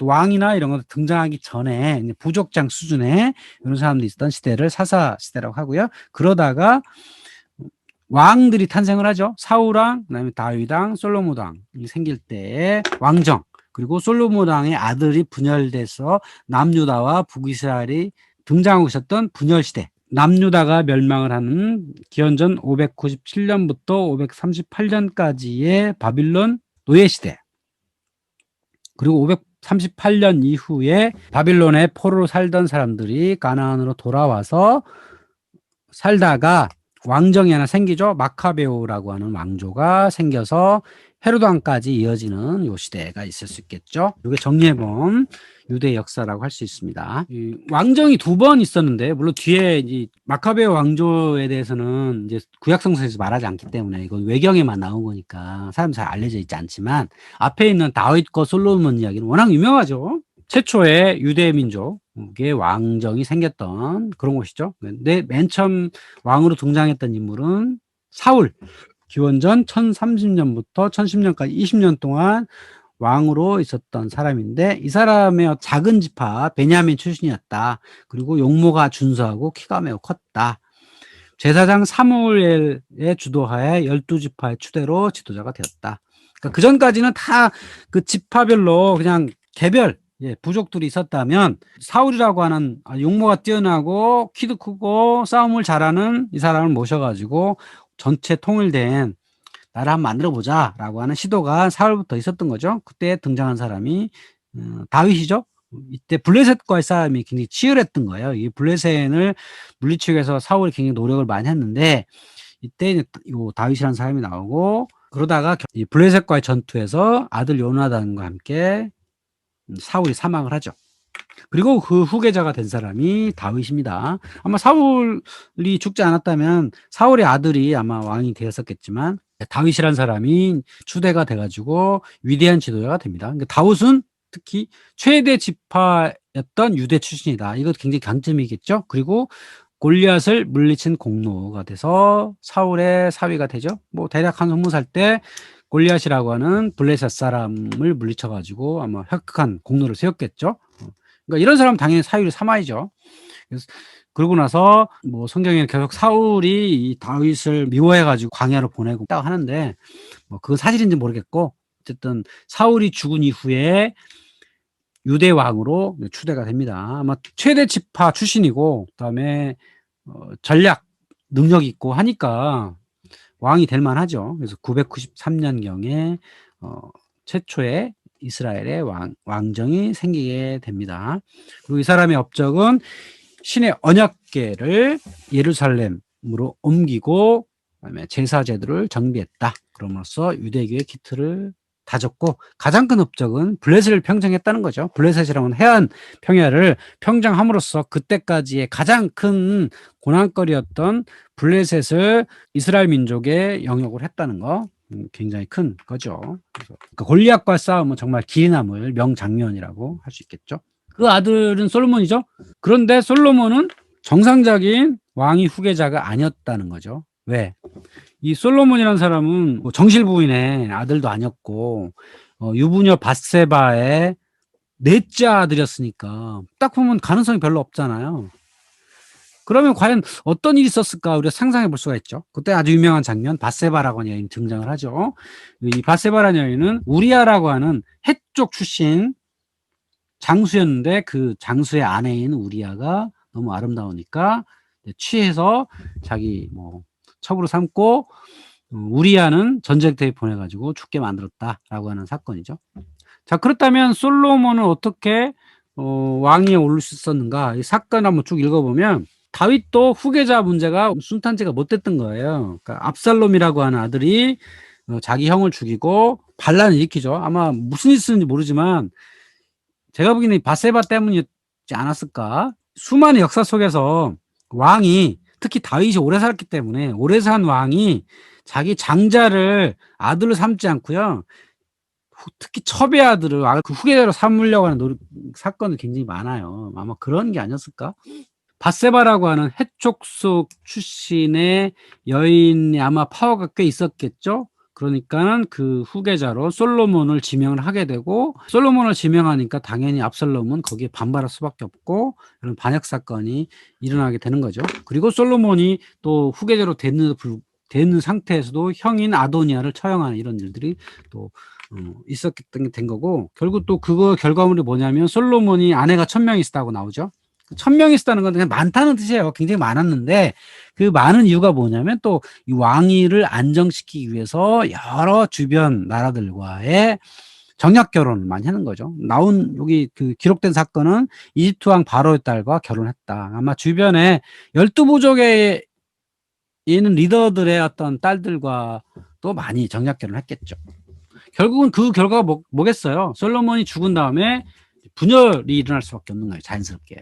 왕이나 이런 거 등장하기 전에 부족장 수준의 이런 사람들이 있었던 시대를 사사 시대라고 하고요. 그러다가 왕들이 탄생을 하죠. 사울왕, 그다음에 다윗왕, 솔로몬왕이 생길 때의 왕정, 그리고 솔로몬왕의 아들이 분열돼서 남유다와 북이스라엘이 등장하고 있었던 분열시대, 남유다가 멸망을 하는 기원전 597년부터 538년까지의 바빌론 노예시대, 그리고 538년 이후에 바빌론의 포로로 살던 사람들이 가나안으로 돌아와서 살다가 왕정이 하나 생기죠. 마카베오라고 하는 왕조가 생겨서 헤로드 왕까지 이어지는 요 시대가 있을 수 있겠죠. 이게 정리해본 유대 역사라고 할 수 있습니다. 이 왕정이 2번 있었는데, 물론 뒤에 이제 마카베오 왕조에 대해서는 이제 구약 성서에서 말하지 않기 때문에 이건 외경에만 나온 거니까 사람 잘 알려져 있지 않지만, 앞에 있는 다윗과 솔로몬 이야기는 워낙 유명하죠. 최초의 유대 민족의 왕정이 생겼던 그런 곳이죠. 근데 맨 처음 왕으로 등장했던 인물은 사울. 기원전 1030년부터 1010년까지 20년 동안 왕으로 있었던 사람인데, 이 사람의 작은 지파 베냐민 출신이었다. 그리고 용모가 준수하고 키가 매우 컸다. 제사장 사무엘의 주도하에 12지파의 추대로 지도자가 되었다. 그러니까 그 전까지는 다 그 지파별로 그냥 개별 부족들이 있었다면, 사울이라고 하는 용모가 뛰어나고 키도 크고 싸움을 잘하는 이 사람을 모셔가지고 전체 통일된 나라 한번 만들어보자 라고 하는 시도가 사울부터 있었던 거죠. 그때 등장한 사람이 다윗이죠. 이때 블레셋과의 싸움이 굉장히 치열했던 거예요. 이 블레셋을 물리치기 위해서 사울이 굉장히 노력을 많이 했는데, 이때 이 다윗이라는 사람이 나오고, 그러다가 이 블레셋과의 전투에서 아들 요나단과 함께 사울이 사망을 하죠. 그리고 그 후계자가 된 사람이 다윗입니다. 아마 사울이 죽지 않았다면 사울의 아들이 아마 왕이 되었었겠지만, 다윗이라는 사람이 추대가 돼가지고 위대한 지도자가 됩니다. 그러니까 다윗은 특히 최대 지파였던 유대 출신이다. 이것 굉장히 강점이겠죠. 그리고 골리앗을 물리친 공로가 돼서 사울의 사위가 되죠. 뭐 대략 한 20살 때 골리앗이라고 하는 블레셋 사람을 물리쳐가지고 아마 혁혁한 공로를 세웠겠죠. 그러니까 이런 사람은 당연히 사위를 삼아야죠. 그래서 그러고 나서 뭐 성경에 계속 사울이 이 다윗을 미워해가지고 광야로 보내고 딱 하는데, 뭐 그건 사실인지 모르겠고, 어쨌든 사울이 죽은 이후에 유대 왕으로 추대가 됩니다. 아마 최대 지파 출신이고, 그다음에 전략 능력이 있고 하니까 왕이 될 만하죠. 그래서 993년경에 최초의 이스라엘의 왕정이 생기게 됩니다. 그리고 이 사람의 업적은 신의 언약궤를 예루살렘으로 옮기고, 그다음에 제사 제도를 정비했다. 그럼으로써 유대교의 기틀을 다졌고, 가장 큰 업적은 블레셋을 평정했다는 거죠. 블레셋이라는 해안 평야를 평정함으로써 그때까지의 가장 큰 고난거리였던 블레셋을 이스라엘 민족의 영역을 했다는 거, 굉장히 큰 거죠. 그래서 골리앗과 싸움은 정말 길이 남을 명장면이라고 할 수 있겠죠. 그 아들은 솔로몬이죠. 그런데 솔로몬은 정상적인 왕위 후계자가 아니었다는 거죠. 왜? 이 솔로몬이라는 사람은 뭐 정실 부인의 아들도 아니었고, 유부녀 밧세바의 넷째 아들이었으니까 딱 보면 가능성이 별로 없잖아요. 그러면 과연 어떤 일이 있었을까 우리가 상상해 볼 수가 있죠. 그때 아주 유명한 장면, 밧세바라고 하는 여인이 등장을 하죠. 이 밧세바라는 여인은 우리아라고 하는 헷족 출신 장수였는데, 그 장수의 아내인 우리아가 너무 아름다우니까 취해서 자기 뭐 첩으로 삼고, 우리아는 전쟁터에 보내가지고 죽게 만들었다라고 하는 사건이죠. 자, 그렇다면 솔로몬은 어떻게 왕위에 오를 수 있었는가? 이 사건 한번 쭉 읽어보면, 다윗도 후계자 문제가 순탄치가 못 됐던 거예요. 그러니까 압살롬이라고 하는 아들이 자기 형을 죽이고 반란을 일으키죠. 아마 무슨 일이 있었는지 모르지만 제가 보기에는 밧세바 때문이지 않았을까. 수많은 역사 속에서 왕이, 특히 다윗이 오래 살았기 때문에 오래 산 왕이 자기 장자를 아들로 삼지 않고요, 특히 첩의 아들을 그 후계자로 삼으려고 하는 사건이 굉장히 많아요. 아마 그런 게 아니었을까. 밧세바라고 하는 해촉속 출신의 여인이 아마 파워가 꽤 있었겠죠. 그러니까는 그 후계자로 솔로몬을 지명을 하게 되고, 솔로몬을 지명하니까 당연히 압살롬은 거기에 반발할 수밖에 없고, 이런 반역 사건이 일어나게 되는 거죠. 그리고 솔로몬이 또 후계자로 되는 상태에서도 형인 아도니아를 처형하는 이런 일들이 또 있었기 때문에 된 거고, 결국 또 그거 결과물이 뭐냐면 솔로몬이 아내가 1000명이 있었다고 나오죠. 1000명이 있었다는 건 그냥 많다는 뜻이에요. 굉장히 많았는데, 그 많은 이유가 뭐냐면 또 이 왕위를 안정시키기 위해서 여러 주변 나라들과의 정략 결혼을 많이 하는 거죠. 나온 여기 그 기록된 사건은 이집트 왕 바로의 딸과 결혼했다. 아마 주변에 12부족에 있는 리더들의 어떤 딸들과 또 많이 정략 결혼을 했겠죠. 결국은 그 결과가 뭐겠어요? 솔로몬이 죽은 다음에 분열이 일어날 수밖에 없는 거예요. 자연스럽게.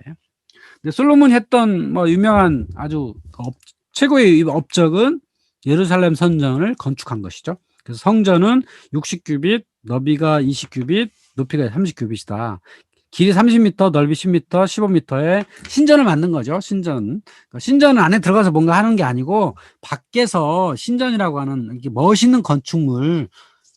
근데 솔로몬이 했던 뭐 유명한 아주 최고의 업적은 예루살렘 성전을 건축한 것이죠. 그래서 성전은 60규빗, 너비가 20규빗, 높이가 30규빗이다. 길이 30m, 넓이 10m, 15m의 신전을 만든 거죠. 신전. 그러니까 신전 안에 들어가서 뭔가 하는 게 아니고 밖에서 신전이라고 하는 이렇게 멋있는 건축물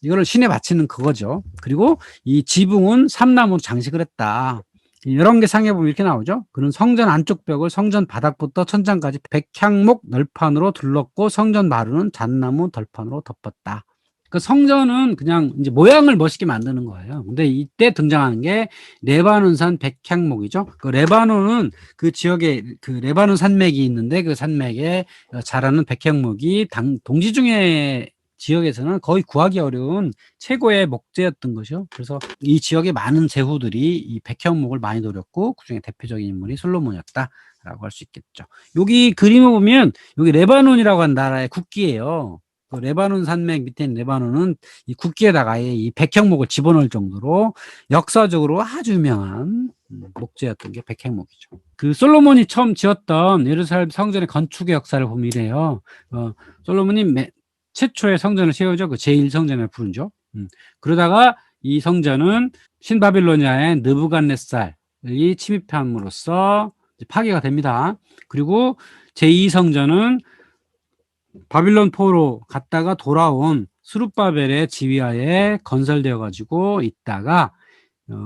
이거를 신에 바치는 그거죠. 그리고 이 지붕은 삼나무로 장식을 했다. 이런 게 상에 보면 이렇게 나오죠. 그는 성전 안쪽 벽을 성전 바닥부터 천장까지 백향목 널판으로 둘렀고 성전 마루는 잣나무 덜판으로 덮었다. 그 성전은 그냥 이제 모양을 멋있게 만드는 거예요. 근데 이때 등장하는 게 레바논산 백향목이죠. 그 레바논은 그 지역에 그 레바논 산맥이 있는데 그 산맥에 자라는 백향목이 동지중해 지역에서는 거의 구하기 어려운 최고의 목재였던 것이요. 그래서 이 지역의 많은 제후들이 이 백향목을 많이 노렸고 그중에 대표적인 인물이 솔로몬이었다라고 할 수 있겠죠. 여기 그림을 보면 여기 레바논이라고 하는 나라의 국기예요. 그 레바논 산맥 밑에 있는 레바논은 이 국기에다가 이 백향목을 집어넣을 정도로 역사적으로 아주 유명한 목재였던 게 백향목이죠. 그 솔로몬이 처음 지었던 예루살렘 성전의 건축의 역사를 보면 이래요. 솔로몬이 최초의 성전을 세우죠. 그 제1성전을 부르죠. 그러다가 이 성전은 신바빌로니아의 느부갓네살이 침입함으로써 파괴가 됩니다. 그리고 제2성전은 바빌론 포로 갔다가 돌아온 스룹바벨의 지휘하에 건설되어 가지고 있다가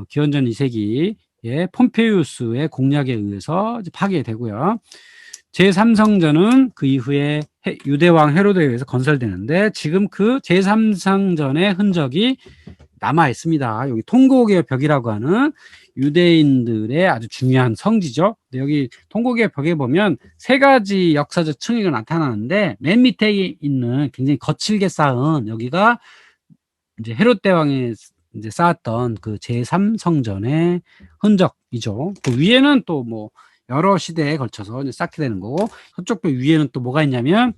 기원전 2세기에 폼페이우스의 공략에 의해서 파괴되고요. 제3성전은 그 이후에 유대왕 헤로드에 의해서 건설되는데 지금 그 제3성전의 흔적이 남아 있습니다. 여기 통곡의 벽이라고 하는 유대인들의 아주 중요한 성지죠. 근데 여기 통곡의 벽에 보면 세 가지 역사적 층위가 나타나는데 맨 밑에 있는 굉장히 거칠게 쌓은 여기가 이제 헤롯 대왕이 이제 쌓았던 그 제3성전의 흔적이죠. 그 위에는 또 뭐 여러 시대에 걸쳐서 이제 쌓게 되는 거고 서쪽 벽 위에는 또 뭐가 있냐면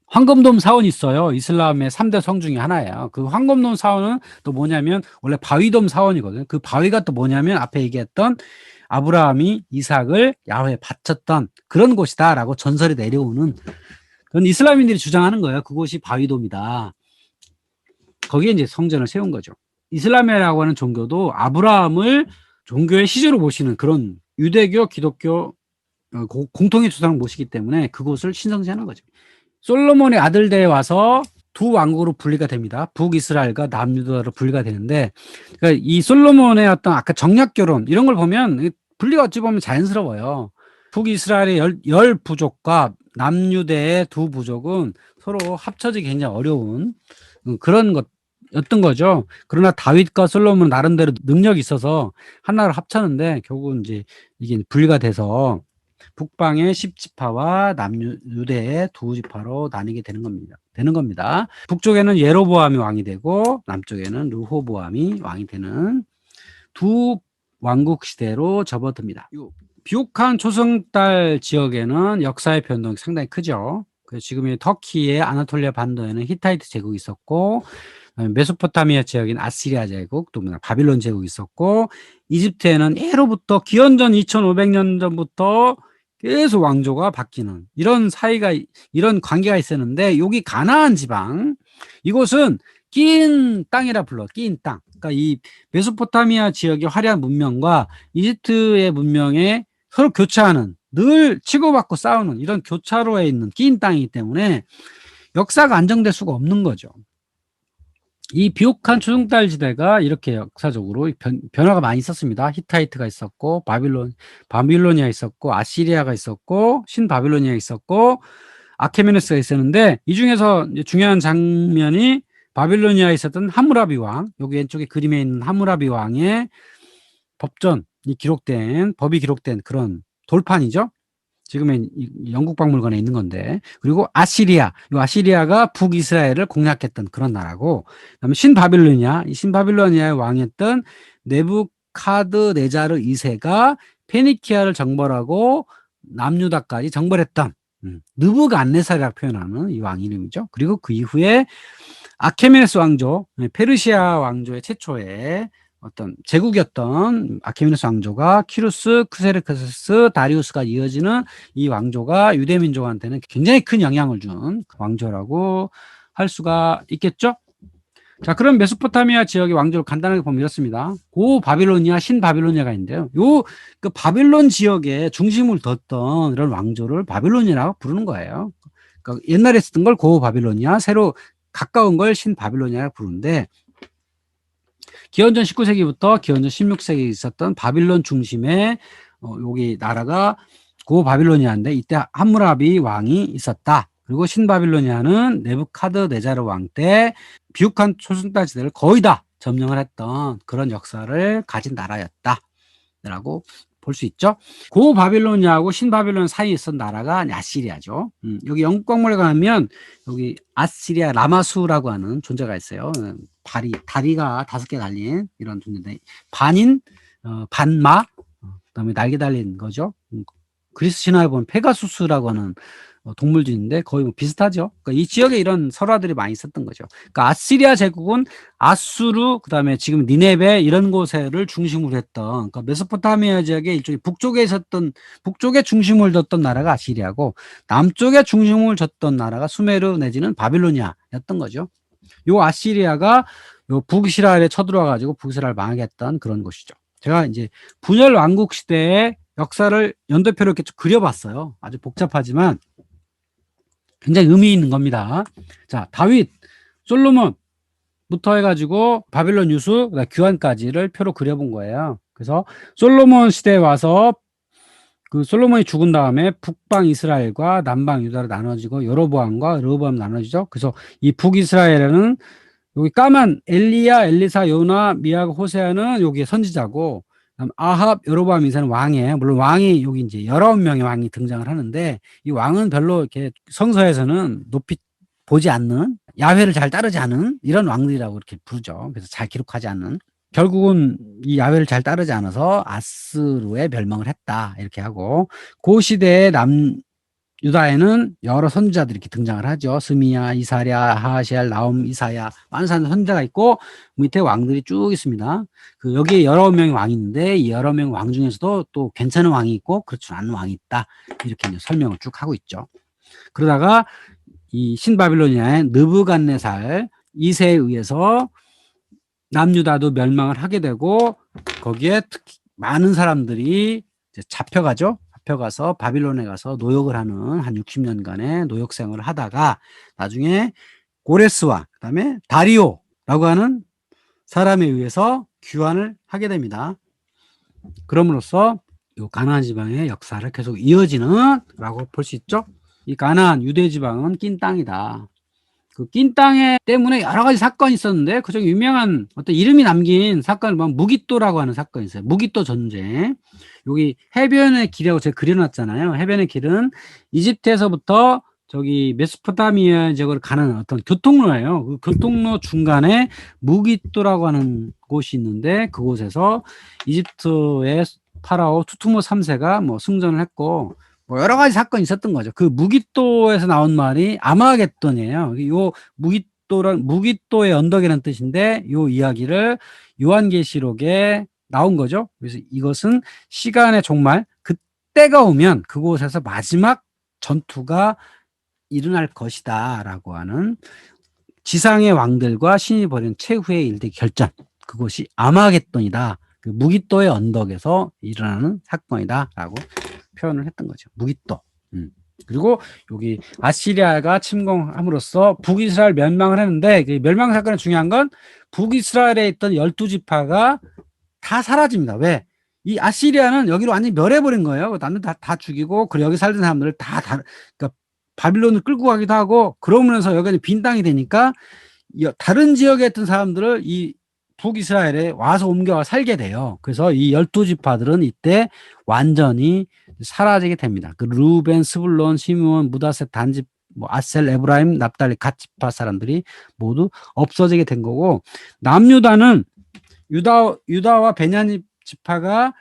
황금돔 사원이 있어요. 이슬람의 3대 성 중에 하나예요. 그 황금돔 사원은 또 뭐냐면 원래 바위돔 사원이거든요. 그 바위가 또 뭐냐면 앞에 얘기했던 아브라함이 이삭을 야훼에 바쳤던 그런 곳이다라고 전설이 내려오는 그런 이슬람인들이 주장하는 거예요. 그곳이 바위돔이다. 거기에 이제 성전을 세운 거죠. 이슬람이라고 하는 종교도 아브라함을 종교의 시조로 모시는 그런 유대교, 기독교 공통의 주장을 모시기 때문에 그곳을 신성시하는 거죠. 솔로몬의 아들대에 와서 두 왕국으로 분리가 됩니다. 북이스라엘과 남유다로 분리가 되는데 그러니까 이 솔로몬의 어떤 아까 정략 결혼 이런 걸 보면 분리가 어찌 보면 자연스러워요. 북이스라엘의 열 부족과 남유대의 두 부족은 서로 합쳐지기 굉장히 어려운 그런 것였던 거죠. 그러나 다윗과 솔로몬은 나름대로 능력이 있어서 하나를 합쳤는데 결국은 이제 이게 분리가 돼서 북방의 10지파와 남유대의 두 지파로 나뉘게 되는 겁니다. 북쪽에는 예로보암이 왕이 되고 남쪽에는 르호보암이 왕이 되는 두 왕국 시대로 접어듭니다. 비옥한 초승달 지역에는 역사의 변동이 상당히 크죠. 지금의 터키의 아나톨리아 반도에는 히타이트 제국이 있었고 메소포타미아 지역인 아시리아 제국, 또 바빌론 제국이 있었고 이집트에는 예로부터 기원전 2500년 전부터 계속 왕조가 바뀌는 이런 이런 관계가 있었는데 여기 가나안 지방 이곳은 낀 땅이라 불러. 낀 땅. 그러니까 이 메소포타미아 지역의 화려한 문명과 이집트의 문명에 서로 교차하는 늘 치고받고 싸우는 이런 교차로에 있는 낀 땅이기 때문에 역사가 안정될 수가 없는 거죠. 이 비옥한 초승달 지대가 이렇게 역사적으로 변화가 많이 있었습니다. 히타이트가 있었고 바빌로니아 있었고 아시리아가 있었고 신바빌로니아 있었고 아케메네스가 있었는데 이 중에서 이제 중요한 장면이 바빌로니아에 있었던 하무라비 왕, 여기 왼쪽에 그림에 있는 하무라비 왕의 법이 기록된 그런 돌판이죠. 지금의 영국 박물관에 있는 건데, 그리고 아시리아, 이 아시리아가 북이스라엘을 공략했던 그런 나라고, 그다음에 이 신바빌로니아의 왕이었던 네부카드네자르 2세가 페니키아를 정벌하고 남유다까지 정벌했던 느부갓네살이라고 표현하는 이 왕 이름이죠. 그리고 그 이후에 아케메네스 왕조, 페르시아 왕조의 최초의 어떤 제국이었던 아케메네스 왕조가 키루스, 크세르크세스, 다리우스가 이어지는 이 왕조가 유대 민족한테는 굉장히 큰 영향을 준 왕조라고 할 수가 있겠죠? 자, 그럼 메소포타미아 지역의 왕조를 간단하게 보면 이렇습니다. 고 바빌로니아, 신 바빌로니아가 있는데요. 그 바빌론 지역에 중심을 뒀던 이런 왕조를 바빌로니아라고 부르는 거예요. 그러니까 옛날에 쓰던 걸 고 바빌로니아, 새로 가까운 걸 신 바빌로니아라고 부르는데, 기원전 19세기부터 기원전 16세기에 있었던 바빌론 중심의 여기 나라가 고 바빌로니아인데, 이때 함무라비 왕이 있었다. 그리고 신바빌로니아는 네부카드네자르 왕 때 비옥한 초승달지대를 거의 다 점령을 했던 그런 역사를 가진 나라였다라고 볼 수 있죠. 고 바빌로니아하고 신바빌론 사이에 있었던 나라가 아시리아죠. 여기 영국박물에 가면 여기 아시리아 라마수라고 하는 존재가 있어요. 다리가 5개 달린 이런 존재인데, 반인, 반마, 그다음에 날개 달린 거죠. 그리스 신화에 보면 페가수스라고 하는 동물들인데 거의 뭐 비슷하죠. 그러니까 이 지역에 이런 설화들이 많이 있었던 거죠. 그러니까 아시리아 제국은 아수르, 그다음에 지금 니네베 이런 곳을 중심으로 했던, 그러니까 메소포타미아 지역의 일종의 북쪽에 중심을 뒀던 나라가 아시리아고, 남쪽에 중심을 뒀던 나라가 수메르 내지는 바빌로니아였던 거죠. 요 아시리아가 요 북이스라엘에 쳐들어와 가지고 북이스라엘 망하게 했던 그런 곳이죠. 제가 이제 분열 왕국 시대의 역사를 연도표로 이렇게 쭉 그려봤어요. 아주 복잡하지만 굉장히 의미 있는 겁니다. 자, 다윗, 솔로몬부터 해가지고 바빌론 유수, 규환까지를 표로 그려본 거예요. 그래서 솔로몬 시대에 와서 그 솔로몬이 죽은 다음에 북방 이스라엘과 남방 유다로 나눠지고 여로보암과 르호보암 나눠지죠. 그래서 이 북이스라엘에는 여기 까만 엘리야, 엘리사, 요나, 미약, 호세아는 여기 선지자고, 아합, 여로보암 이사는 왕이에요. 물론 왕이 여기 이제 19명의 왕이 등장을 하는데, 이 왕은 별로 이렇게 성서에서는 높이 보지 않는, 야훼를 잘 따르지 않은 이런 왕들이라고 이렇게 부르죠. 그래서 잘 기록하지 않는. 결국은 이 야훼를 잘 따르지 않아서 아스루에 멸망을 했다, 이렇게 하고, 그 시대의 유다에는 여러 선지자들이 이렇게 등장을 하죠. 스미야, 이사랴, 하하시엘, 나움, 이사야, 많은 선지자가 있고 밑에 왕들이 쭉 있습니다. 여기에 여러 명의 왕이 있는데 이 여러 명의 왕 중에서도 또 괜찮은 왕이 있고 그렇지 않은 왕이 있다. 이렇게 이제 설명을 쭉 하고 있죠. 그러다가 이 신바빌로니아의 느부갓네살 2세에 의해서 남유다도 멸망을 하게 되고, 거기에 특히 많은 사람들이 이제 잡혀가죠. 잡혀가서 바빌론에 가서 노역을 하는 한 60년간의 노역 생활을 하다가 나중에 고레스와 그다음에 다리오라고 하는 사람에 의해서 귀환을 하게 됩니다. 그럼으로써 이 가나안 지방의 역사를 계속 이어지는 라고 볼 수 있죠. 이 가나안 유대 지방은 낀 땅이다. 그 낀 땅에 때문에 여러 가지 사건이 있었는데 그중 유명한 어떤 이름이 남긴 사건을 보면 무기또라고 하는 사건이 있어요. 무기또 전쟁. 여기 해변의 길이라고 제가 그려놨잖아요. 해변의 길은 이집트에서부터 저기 메소포타미아 지역으로 가는 어떤 교통로예요. 그 교통로 중간에 무기또라고 하는 곳이 있는데, 그곳에서 이집트의 파라오 투투모 3세가 뭐 승전을 했고 뭐 여러 가지 사건이 있었던 거죠. 그 무기또에서 나온 말이 아마겟돈이에요. 요 무기또의 언덕이라는 뜻인데, 요 이야기를 요한계시록에 나온 거죠. 그래서 이것은 시간의 종말, 그때가 오면 그곳에서 마지막 전투가 일어날 것이다 라고 하는 지상의 왕들과 신이 벌인 최후의 일대 결전, 그것이 아마겟돈이다. 그 무기또의 언덕에서 일어나는 사건이다 라고 표현을 했던 거죠. 무기또. 그리고 여기 아시리아가 침공함으로써 북이스라엘 멸망을 했는데, 그 멸망 사건의 중요한 건 북이스라엘에 있던 12지파가 다 사라집니다. 왜? 이 아시리아는 여기로 완전히 멸해버린 거예요. 남들 다 죽이고, 그리고 여기 살던 사람들을 그러니까 바빌론을 끌고 가기도 하고, 그러면서 여기는 빈 땅이 되니까 다른 지역에 있던 사람들을 이 북이스라엘에 와서 옮겨와 살게 돼요. 그래서 이 12지파들은 이때 완전히 사라지게 됩니다. 그 루벤, 스불론, 시므온, 무다셋, 단집, 뭐 아셀, 에브라임, 납달리 갓 지파 사람들이 모두 없어지게 된 거고, 남유다는 유다와 베냐민 지파가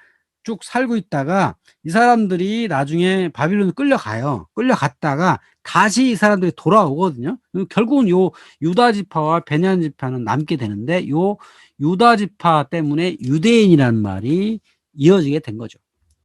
쭉 살고 있다가 이 사람들이 나중에 바빌론으로 끌려가요. 끌려갔다가 다시 이 사람들이 돌아오거든요. 결국은 요 유다 지파와 베냐민 지파는 남게 되는데 요 유다 지파 때문에 유대인이라는 말이 이어지게 된 거죠.